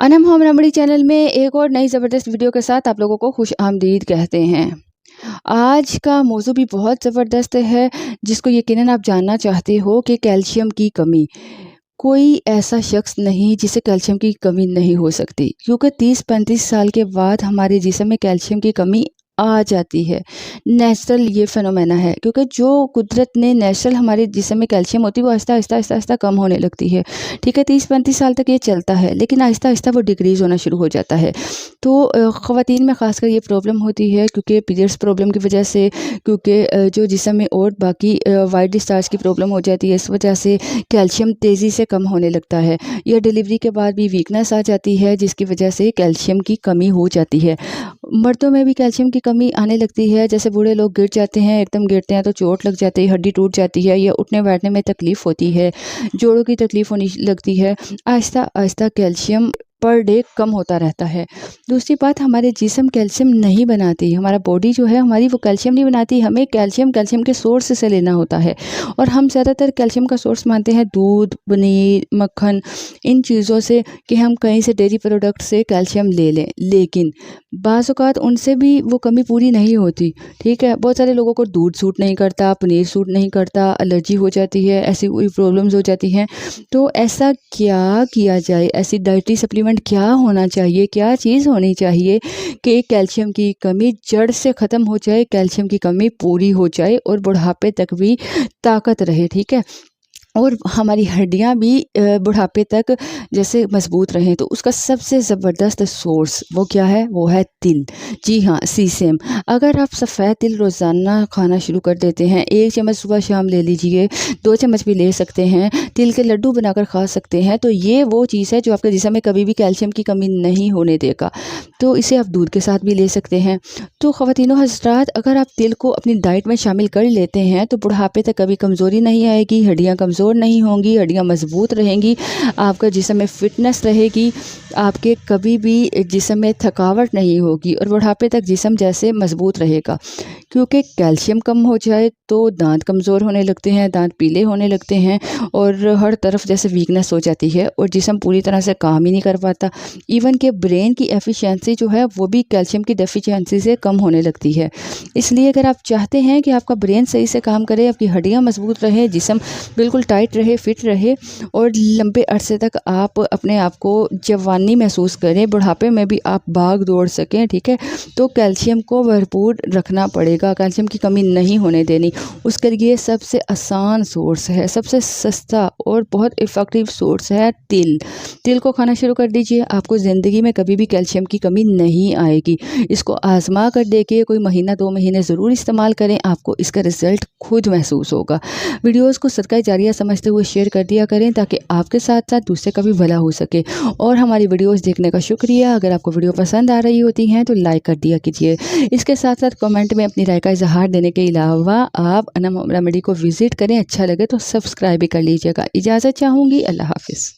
Anam home remedy channel में एक और नई ज़बरदस्त वीडियो के साथ आप लोगों को खुश आमदीद कहते हैं। आज का मौजू भी बहुत ज़बरदस्त है, जिसको यकीनन आप जानना चाहते हो कि कैल्शियम की कमी। कोई ऐसा शख्स नहीं जिसे कैल्शियम की कमी नहीं हो सकती, क्योंकि 30-35 साल के बाद हमारे जिस्म में कैल्शियम की कमी आ जाती है। नेचुरल ये फिनोमेना है, क्योंकि जो कुदरत ने नेचुरल हमारे जिस्म में कैल्शियम होती है वो आहिस्ता आहिस्ता आहिस्ता आहिस्ता कम होने लगती है। ठीक है, 30-35 साल तक ये चलता है, लेकिन आहिस्ता आहिस्ता वो डिक्रीज़ होना शुरू हो जाता है। तो ख़वातीन में ख़ासकर ये प्रॉब्लम होती है, क्योंकि पीरियड्स प्रॉब्लम की वजह से, क्योंकि जो जिस्म में और बाकी वाइट डिस्चार्ज की प्रॉब्लम हो जाती है, इस वजह से कैल्शियम तेज़ी से कम होने लगता है। या डिलीवरी के बाद भी वीकनेस आ जाती है, जिसकी वजह से कैल्शियम की कमी हो जाती है। मर्दों में भी कैल्शियम की कमी आने लगती है, जैसे बूढ़े लोग गिर जाते हैं, एकदम गिरते हैं तो चोट लग जाती है, हड्डी टूट जाती है, या उठने बैठने में तकलीफ़ होती है, जोड़ों की तकलीफ़ होने लगती है। Aahista Aahista calcium per day कम होता रहता है। दूसरी बात, हमारे जिस्म कैल्शियम नहीं बनाती, हमारा बॉडी जो है हमारी वो कैल्शियम नहीं बनाती। हमें कैल्शियम के सोर्स से लेना होता है, और हम ज़्यादातर कैल्शियम का सोर्स मानते हैं दूध, पनीर, मक्खन, इन चीज़ों से, कि हम कहीं से डेयरी प्रोडक्ट से कैल्शियम ले लें। लेकिन बाज़ औक़ात उनसे भी वो कमी पूरी नहीं होती। ठीक है, बहुत सारे लोगों को दूध सूट नहीं करता, पनीर सूट नहीं करता, एलर्जी हो जाती है, ऐसी कोई प्रॉब्लम्स हो जाती हैं। तो ऐसा क्या किया जाए, ऐसी डाइटरी सप्लीमेंट क्या होना चाहिए, क्या चीज़ होनी चाहिए कि कैल्शियम की कमी जड़ से ख़त्म हो जाए, कैल्शियम की कमी पूरी हो जाए और बुढ़ापे तक भी ताकत रहे। ठीक है, और हमारी हड्डियां भी बुढ़ापे तक जैसे मजबूत रहें। तो उसका सबसे ज़बरदस्त सोर्स वो क्या है? वो है तिल। जी हाँ, सीसम। अगर आप सफ़ेद तिल रोज़ाना खाना शुरू कर देते हैं, 1 चम्मच सुबह शाम ले लीजिए, 2 चम्मच भी ले सकते हैं, तिल के लड्डू बनाकर खा सकते हैं, तो ये वो चीज़ है जो आपके जिस्म में कभी भी कैल्शियम की कमी नहीं होने देगा। तो इसे आप दूध के साथ भी ले सकते हैं। तो ख़वातीनो हज़रात, अगर आप तिल को अपनी डाइट में शामिल कर लेते हैं तो बुढ़ापे तक कभी कमज़ोरी नहीं आएगी, हड्डियाँ कमज़ोर नहीं होंगी, हड्डियाँ मजबूत रहेंगी, आपका जिस्म में फिटनेस रहेगी, आपके कभी भी जिस्म में थकावट नहीं होगी, और बुढ़ापे तक जिस्म जैसे मजबूत रहेगा। क्योंकि कैल्शियम कम हो जाए तो दांत कमज़ोर होने लगते हैं, दांत पीले होने लगते हैं, और हर तरफ जैसे वीकनेस हो जाती है, और जिस्म पूरी तरह से काम ही नहीं कर पाता। इवन के ब्रेन की एफिशिएंसी जो है वो भी कैल्शियम की डेफिशिएंसी से कम होने लगती है। इसलिए अगर आप चाहते हैं कि आपका ब्रेन सही से काम करे, आपकी हड्डियाँ मजबूत रहे, जिस्म बिल्कुल टाइट रहे, फिट रहे, और लंबे अरसे तक आप अपने आप को जवानी महसूस करें, बुढ़ापे में भी आप भाग दौड़ सकें, ठीक है, तो कैल्शियम को भरपूर रखना पड़ेगा, कैल्शियम की कमी नहीं होने देनी। उसके लिए सबसे आसान सोर्स है, सबसे सस्ता और बहुत इफ़ेक्टिव सोर्स है तिल। तिल को खाना शुरू कर दीजिए, आपको ज़िंदगी में कभी भी कैल्शियम की कमी नहीं आएगी। इसको आजमा कर देखिए, कोई महीना 2 महीने ज़रूर इस्तेमाल करें, आपको इसका रिज़ल्ट खुद महसूस होगा। वीडियोज़ को सदका जारिया समझते हुए शेयर कर दिया करें, ताकि आपके साथ साथ दूसरे का भी भला हो सके। और हमारी वीडियोज़ देखने का शुक्रिया। अगर आपको वीडियो पसंद आ रही होती हैं तो लाइक कर दिया कीजिए। इसके साथ साथ कमेंट में अपनी राय का इजहार देने के अलावा आप अनम होम रेमेडी को विज़िट करें, अच्छा लगे तो सब्सक्राइब भी कर लीजिएगा। इजाज़त चाहूँगी, अल्लाह हाफ़िज़।